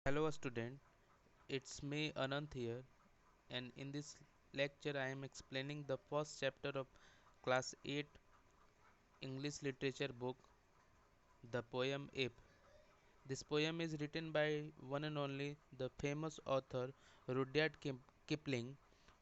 Hello student, it's me Anant here, and in this lecture I am explaining the first chapter of class 8 English literature book, the poem Ape. This poem is written by one and only the famous author Rudyard Kipling,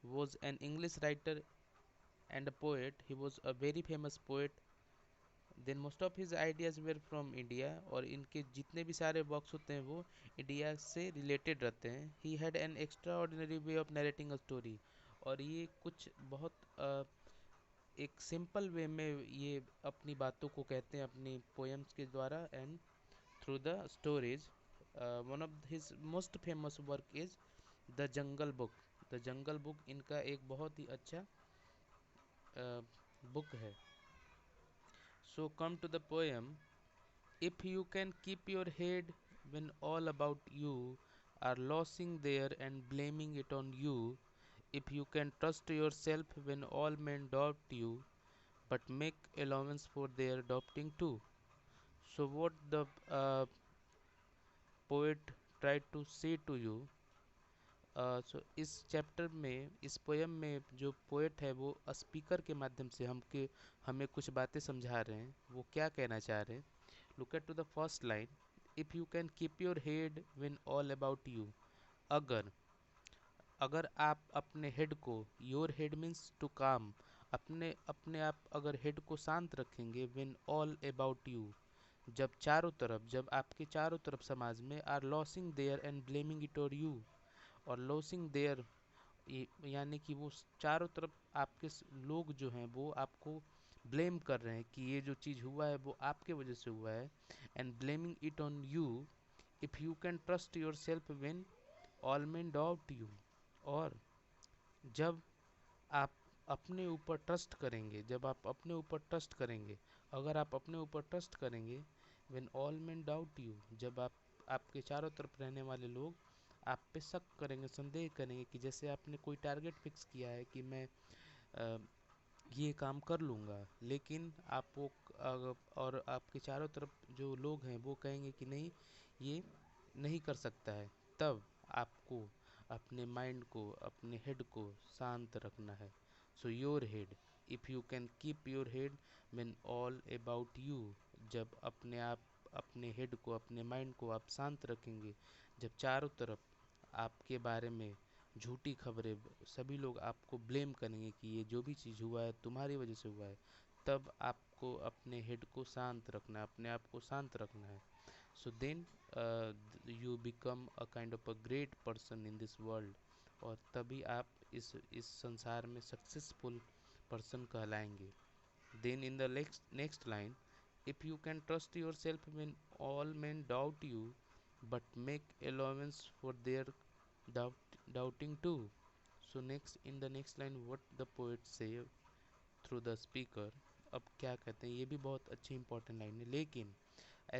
was an English writer and a poet. He was a very famous poet. Then most of his ideas were from India, और इनके जितने भी सारे works होते हैं वो India से related रहते हैं. He had an extra ordinary way of narrating a story, और ये कुछ बहुत एक सिंपल वे में ये अपनी बातों को कहते हैं अपनी पोएम्स के द्वारा and through the stories. One of his most famous work is the jungle book. The jungle book इनका एक बहुत ही अच्छा बुक है. So come to the poem. If you can keep your head when all about you are losing there and blaming it on you, if you can trust yourself when all men doubt you, but make allowance for their doubting too. So what the poet tried to say to you. इस chapter में, इस poem में जो poet है वो speaker के माध्यम से हमें कुछ बातें समझा रहे हैं. वो क्या कहना चाह रहे हैं. Look at to the first line. If you can keep your head when all about you. अगर अगर आप अपने हेड को, योर हेड मीन्स टू काम, अपने अपने आप अगर हेड को शांत रखेंगे व्हेन ऑल अबाउट यू, जब चारों तरफ, जब आपके चारों तरफ समाज में are losing their and blaming it और यू, और लॉसिंग देयर यानी कि वो चारों तरफ आपके लोग जो हैं वो आपको ब्लेम कर रहे हैं कि ये जो चीज़ हुआ है वो आपके वजह से हुआ है. And blaming it on you. If you can trust your self when all man doubt you. और जब आप अपने ऊपर ट्रस्ट करेंगे, जब आप अपने ऊपर ट्रस्ट करेंगे, अगर आप अपने ऊपर ट्रस्ट करेंगे when all man doubt you, जब आपके चारों तरफ रहने वाले लोग आप पे शक करेंगे, संदेह करेंगे कि जैसे आपने कोई टारगेट फिक्स किया है कि मैं ये काम कर लूँगा, लेकिन आप वो और आपके चारों तरफ जो लोग हैं वो कहेंगे कि नहीं, ये नहीं कर सकता है, तब आपको अपने माइंड को, अपने हेड को शांत रखना है. So your head. If you can keep your head when all about you. जब अपने हेड को, अपने माइंड को आप शांत रखेंगे, जब चारों तरफ आपके बारे में झूठी खबरें, सभी लोग आपको ब्लेम करेंगे कि ये जो भी चीज़ हुआ है तुम्हारी वजह से हुआ है, तब आपको अपने हेड को शांत रखना है, अपने आप को शांत रखना है. So then you become a kind of a great person in this world. और तभी आप इस संसार में सक्सेसफुल पर्सन कहलाएंगे. Then in the next line. If you can trust yourself when all man doubt you, but make allowance for their doubting too. So next, in the next line, what the poet say through the speaker. अब क्या कहते हैं, ये भी बहुत अच्छी important line है. लेकिन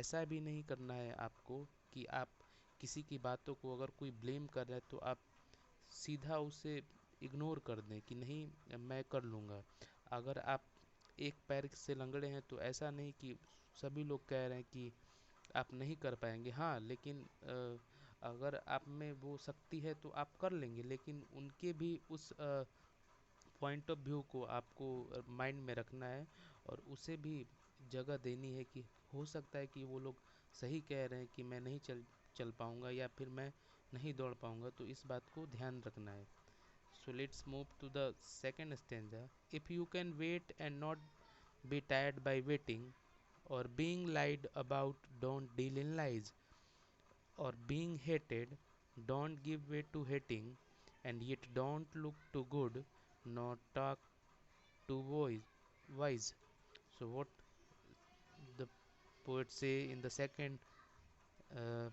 ऐसा भी नहीं करना है आपको कि आप किसी की बातों को, अगर कोई ब्लेम कर रहा है तो आप सीधा उसे इग्नोर कर दें कि नहीं मैं कर लूँगा. अगर आप एक पैर से लंगड़े हैं तो ऐसा नहीं कि सभी लोग कह रहे हैं कि आप नहीं कर पाएंगे. हाँ, लेकिन अगर आप में वो शक्ति है तो आप कर लेंगे, लेकिन उनके भी उस पॉइंट ऑफ व्यू को आपको माइंड में रखना है, और उसे भी जगह देनी है कि हो सकता है कि वो लोग सही कह रहे हैं कि मैं नहीं चल चल पाऊँगा या फिर मैं नहीं दौड़ पाऊँगा, तो इस बात को ध्यान रखना है. So let's move to the second stanza. If you can wait and not be tired by waiting, or being lied about, don't deal in lies, or being hated, don't give way to hating, and yet don't look too good nor talk too wise. So what the poet say in the second uh,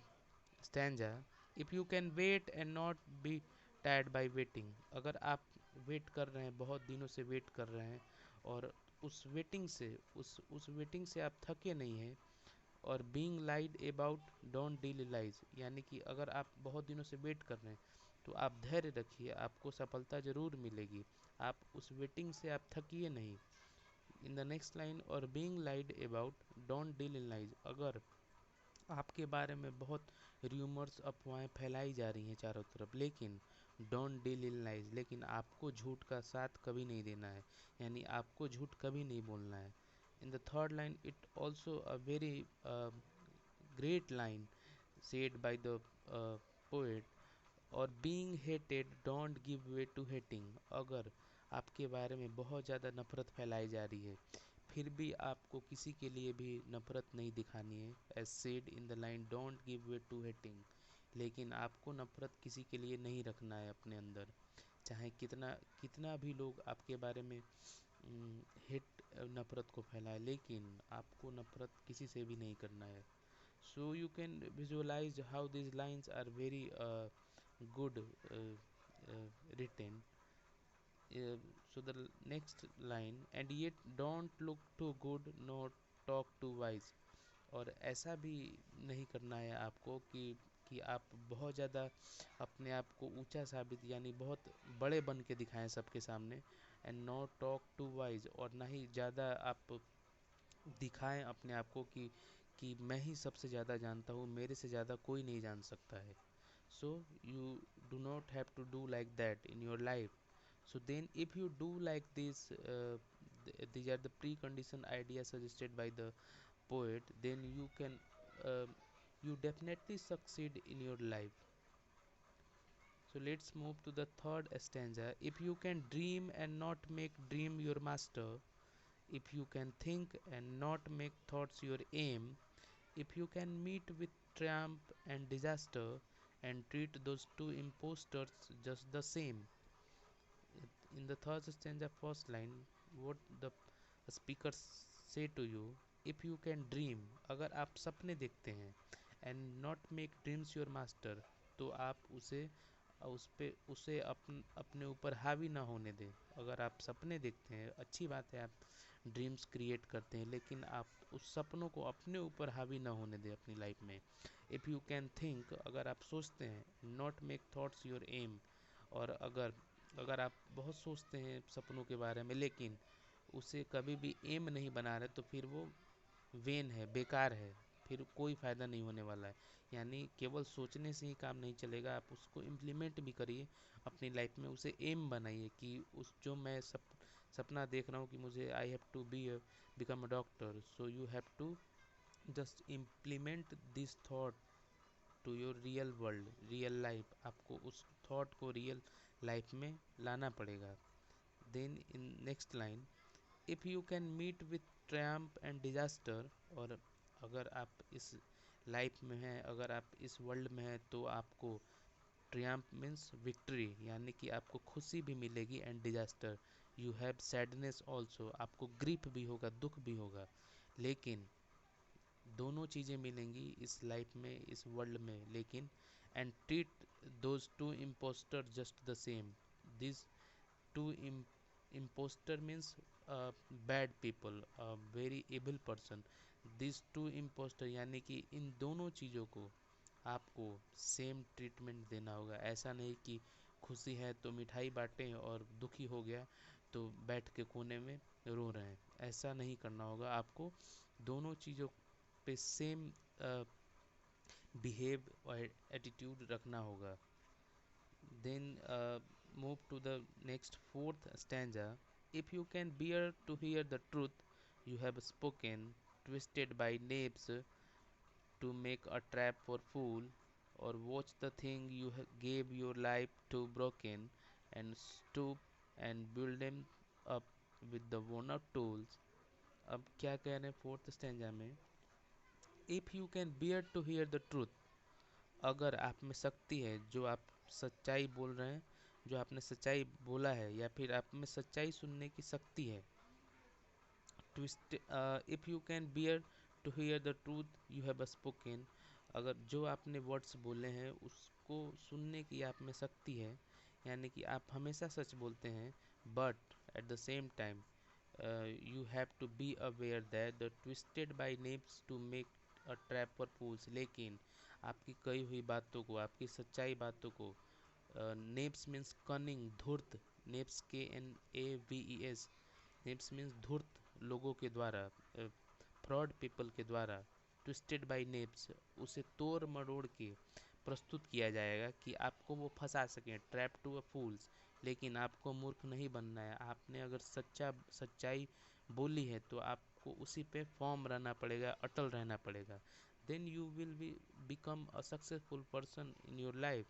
stanza. If you can wait and not be tired by waiting. अगर आप wait कर रहे हैं, बहुत दिनों से wait कर रहे हैं, और उस वेटिंग से, उस वेटिंग से आप थके नहीं हैं, और being lied about don't deal lies, यानी कि अगर आप बहुत दिनों से वेट कर रहे हैं तो आप धैर्य रखिए, आपको सफलता ज़रूर मिलेगी, आप उस वेटिंग से आप थकिए नहीं. In the next line. और being lied about don't deal in lies. अगर आपके बारे में बहुत र्यूमर्स अफवाहें फैलाई जा रही हैं चारों तरफ, लेकिन डोंट डील इन लाइज, लेकिन आपको झूठ का साथ कभी नहीं देना है, यानी आपको झूठ कभी नहीं बोलना है। In the third line, it also a very great line said by the poet, और being hated don't give way to hating। अगर आपके बारे में बहुत ज़्यादा नफरत फैलाई जा रही है, फिर भी आपको किसी के लिए भी नफरत नहीं दिखानी है, as said in the line don't give way to hating। लेकिन आपको नफरत किसी के लिए नहीं रखना है अपने अंदर, चाहे कितना कितना भी लोग आपके बारे में हेट नफरत को फैलाए, लेकिन आपको नफरत किसी से भी नहीं करना है। So you can visualise how these lines are very good written। So the next line, and yet don't look too good nor talk too wise। और ऐसा भी नहीं करना है आपको कि आप बहुत ज़्यादा अपने आप को ऊंचा साबित यानी बहुत बड़े बन के दिखाएं सबके सामने, and not talk too wise, और ना ही ज़्यादा आप दिखाएं अपने आप को कि मैं ही सबसे ज़्यादा जानता हूँ, मेरे से ज़्यादा कोई नहीं जान सकता है। So you do not have to do like that in your life. So then if you do like this, these are the precondition ideas suggested by the poet, then you can you definitely succeed in your life। So let's move to the third stanza. If you can dream and not make dream your master, if you can think and not make thoughts your aim, if you can meet with triumph and disaster and treat those two impostors just the same। In the third stanza, first line, what the speaker say to you, if you can dream, अगर आप सपने देखते हैं, and not make dreams your master, तो आप उसे अपने ऊपर हावी ना होने दें। अगर आप सपने देखते हैं, अच्छी बात है, आप ड्रीम्स क्रिएट करते हैं, लेकिन आप उस सपनों को अपने ऊपर हावी ना होने दें अपनी लाइफ में। इफ़ यू कैन थिंक, अगर आप सोचते हैं, not make thoughts your aim, और अगर अगर आप बहुत सोचते हैं सपनों के बारे में, लेकिन उसे कभी भी एम नहीं बना रहे, तो फिर वो वेन है, बेकार है, फिर कोई फ़ायदा नहीं होने वाला है। यानी केवल सोचने से ही काम नहीं चलेगा, आप उसको इम्प्लीमेंट भी करिए अपनी लाइफ में, उसे एम बनाइए कि उस जो मैं सपना देख रहा हूँ कि मुझे I have to be become a doctor, so you have to just implement this thought to your real world, real life. आपको उस थॉट को रियल लाइफ में लाना पड़ेगा। Then in next line, if you can meet with triumph and disaster, और अगर आप इस लाइफ में हैं, अगर आप इस वर्ल्ड में हैं, तो आपको ट्रियम्फ मीन्स विक्ट्री, यानी कि आपको खुशी भी मिलेगी, and disaster you have sadness also, आपको ग्रीफ भी होगा, दुख भी होगा, लेकिन दोनों चीज़ें मिलेंगी इस लाइफ में, इस वर्ल्ड में, लेकिन and treat those two impostor just the same. This two imposter means bad people, a very evil person। This two imposter यानी कि इन दोनों चीज़ों को आपको सेम ट्रीटमेंट देना होगा। ऐसा नहीं कि खुशी है तो मिठाई बांटें और दुखी हो गया तो बैठ के कोने में रो रहे हैं, ऐसा नहीं करना होगा। आपको दोनों चीज़ों पे सेम बिहेव और एटीट्यूड रखना होगा। Then move to the next fourth stanza. If you can bear to hear the truth you have spoken, twisted by knaves to make a trap for fool, or watch the thing you gave your life to broken, and stoop and build them up with the worn out tools। अब क्या कह रहे हैं fourth stanza में, if you can bear to hear the truth, अगर आप में शक्ति है, जो आप सच्चाई बोल रहे हैं, जो आपने सच्चाई बोला है, या फिर आप में सच्चाई सुनने की शक्ति है, twist, if you can bear to hear the truth you have spoken, अगर जो आपने वर्ड्स बोले हैं उसको सुनने की आप में शक्ति है, यानी कि आप हमेशा सच बोलते हैं, but at the same time you have to be aware that the twisted by names to make a trap for fools, लेकिन आपकी कही हुई बातों को, आपकी सच्चाई बातों को, नेप्स मीन्स कनिंग, धूर्त, नेप्स KNAVES, नेप्स मीन्स धूर्त लोगों के द्वारा, फ्रॉड पीपल के द्वारा, ट्विस्टेड बाय नेप्स, उसे तोड़ मरोड़ के प्रस्तुत किया जाएगा कि आपको वो फंसा सकें, ट्रैप टू अ फूल्स। लेकिन आपको मूर्ख नहीं बनना है, आपने अगर सच्चाई बोली है तो आपको उसी पे फॉर्म रहना पड़ेगा, अटल रहना पड़ेगा। Then you will be become a successful person in your life.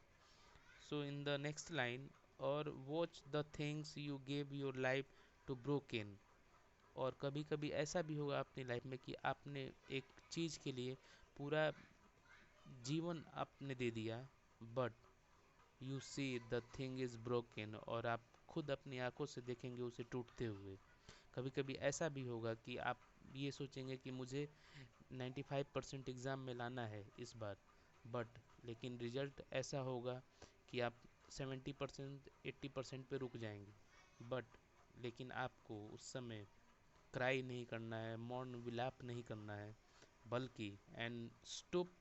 So in the next line, और watch the things you gave your life to broken. और कभी कभी ऐसा भी होगा अपनी लाइफ में कि आपने एक चीज़ के लिए पूरा जीवन आपने दे दिया, but you see the thing is broken, और आप खुद अपनी आंखों से देखेंगे उसे टूटते हुए। कभी कभी ऐसा भी होगा कि आप ये सोचेंगे कि मुझे 95% एग्ज़ाम में लाना है इस बार, बट लेकिन रिजल्ट ऐसा होगा कि आप 70% 80% पे रुक जाएंगे। बट लेकिन आपको उस समय क्राई नहीं करना है, मौन विलाप नहीं करना है, बल्कि and stoop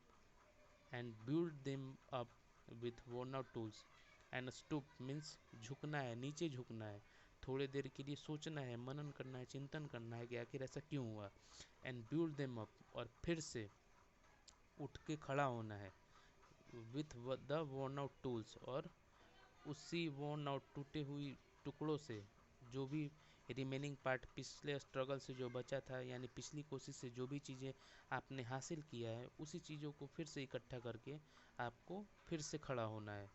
and build them up with worn out tools। And stoop means झुकना है, नीचे झुकना है, थोड़े देर के लिए सोचना है, मनन करना है, चिंतन करना है कि आखिर ऐसा क्यों हुआ। एंड बिल्ड देम अप, और फिर से उठ के खड़ा होना है, with the worn out tools, और उसी worn out टूटे हुई टुकड़ों से, जो भी रिमेनिंग पार्ट पिछले स्ट्रगल से जो बचा था, यानी पिछली कोशिश से जो भी चीज़ें आपने हासिल किया है, उसी चीज़ों को फिर से इकट्ठा करके आपको फिर से खड़ा होना है।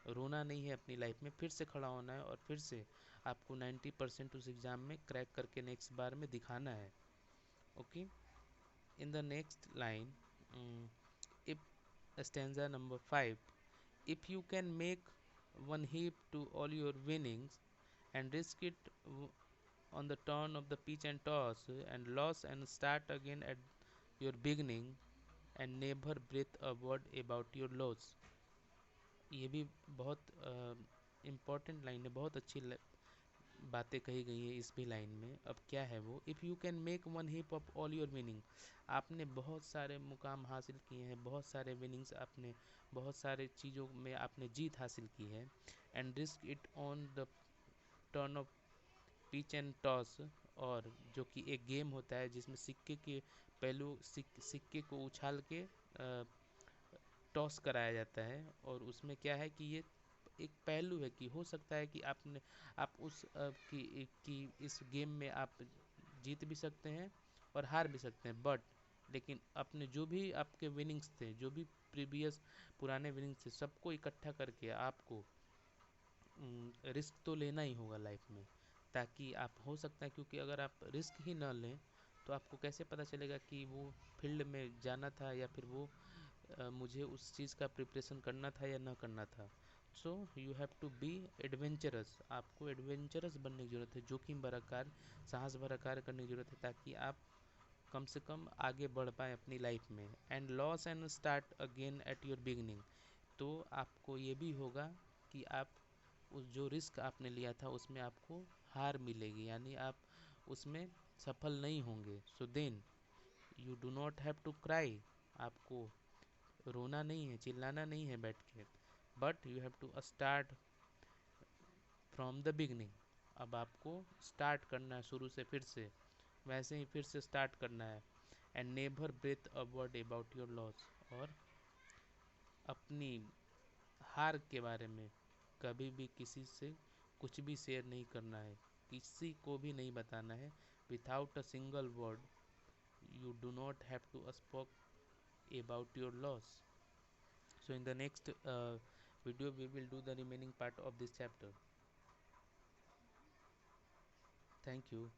रोना नहीं है अपनी लाइफ में, फिर से खड़ा होना है, और फिर से आपको 90% उस एग्ज़ाम में क्रैक करके नेक्स्ट बार में दिखाना है। Okay, in the next line, if stanza number 5, if you can make one heap to all your winnings and risk it on the turn of the pitch and toss and loss and start again at your beginning and never breathe a word about your loss। ये भी बहुत important line है, बहुत अच्छी बातें कही गई हैं इस भी लाइन में। अब क्या है वो, if you can make one hip of all your winning, आपने बहुत सारे मुकाम हासिल किए हैं, बहुत सारे विनिंग्स, आपने बहुत सारे चीज़ों में आपने जीत हासिल की है। And risk it on the turn off pitch and toss, और जो कि एक गेम होता है जिसमें सिक्के के पहलू सिक्के को उछाल के टॉस कराया जाता है। और उसमें क्या है कि ये एक पहलू है कि हो सकता है कि आप उस कि इस गेम में आप जीत भी सकते हैं और हार भी सकते हैं, बट लेकिन अपने जो भी आपके विनिंग्स थे, जो भी प्रीवियस पुराने विनिंग्स थे, सबको इकट्ठा करके आपको रिस्क तो लेना ही होगा लाइफ में, ताकि आप, हो सकता है क्योंकि अगर आप रिस्क ही ना लें तो आपको कैसे पता चलेगा कि वो फील्ड में जाना था या फिर वो मुझे उस चीज़ का प्रिपरेशन करना था या ना करना था। So you have to be adventurous, आपको एडवेंचरस बनने की ज़रूरत है, जोखिम भरा कार्य, साहस भरा कार्य करने की ज़रूरत है, ताकि आप कम से कम आगे बढ़ पाएँ अपनी लाइफ में। And loss and start again at your beginning, तो आपको ये भी होगा कि आप उस जो रिस्क आपने लिया था उसमें आपको हार मिलेगी, यानी आप उसमें सफल नहीं होंगे। So then you do not have to cry, आपको रोना नहीं है, चिल्लाना नहीं है बैठ के, but you have to start from the beginning. अब आपको स्टार्ट करना है शुरू से, फिर से वैसे ही फिर से स्टार्ट करना है। And never breathe a word about your loss, और अपनी हार के बारे में कभी भी किसी से कुछ भी शेयर नहीं करना है, किसी को भी नहीं बताना है, without a single word. You do not have to spoke about your loss. So in the next video we will do the remaining part of this chapter. Thank you.